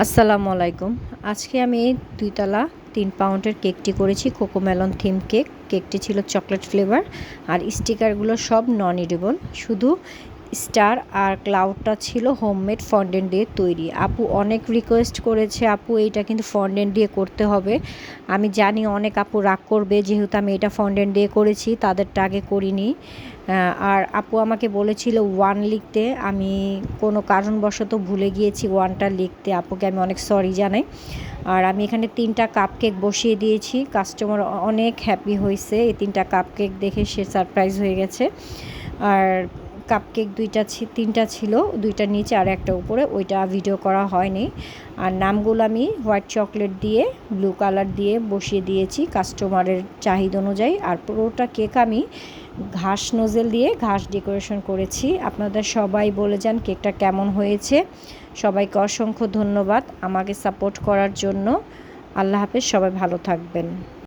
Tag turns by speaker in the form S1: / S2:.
S1: আসসালামু আলাইকুম। আজকে আমি ২ তলা ৩ পাউন্ডের কেকটি করেছি কোকোমেলন থিম কেক। কেকটি ছিল চকলেট ফ্লেভার আর স্টিকারগুলো সব নন এডিবল। শুধু স্টার আর ক্লাউডটা ছিল হোমমেড ফন্ডেন্ট দিয়ে তৈরি। আপু অনেক রিকোয়েস্ট করেছে, আপু এইটা কিন্তু ফন্ডেন্ট দিয়ে করতে হবে। আমি জানি অনেক আপু রাগ করবে, যেহেতু আমি এটা ফন্ডেন্ট দিয়ে করেছি, তাদেরটা আগে করিনি। আর আপু আমাকে বলেছিল 1 লিখতে, আমি কোনো কারণবশত ভুলে গিয়েছি 1টা লিখতে। আপুকে আমি অনেক সরি জানাই। আর আমি এখানে 3টা কাপকেক বসিয়ে দিয়েছি। কাস্টমার অনেক হ্যাপি হয়েছে, এই 3টা কাপকেক দেখে সে সারপ্রাইজ হয়ে গেছে। আর কাপকেক 3টা ছিল, 2টা নিচে আর একটা উপরে, ওইটা ভিডিও করা হয়নি। আর নামগুলো আমি হোয়াইট চকলেট দিয়ে ব্লু কালার দিয়ে বসিয়ে দিয়েছি কাস্টমারের চাহিদা অনুযায়ী। আর পুরোটা কেক আমি ঘাস নোজেল দিয়ে ঘাস ডেকোরেশন করেছি। আপনাদের সবাই বলে যান কেকটা কেমন হয়েছে। সবাইকে অসংখ্য ধন্যবাদ আমাকে সাপোর্ট করার জন্য। আল্লাহ হাফেজ, সবাই ভালো থাকবেন।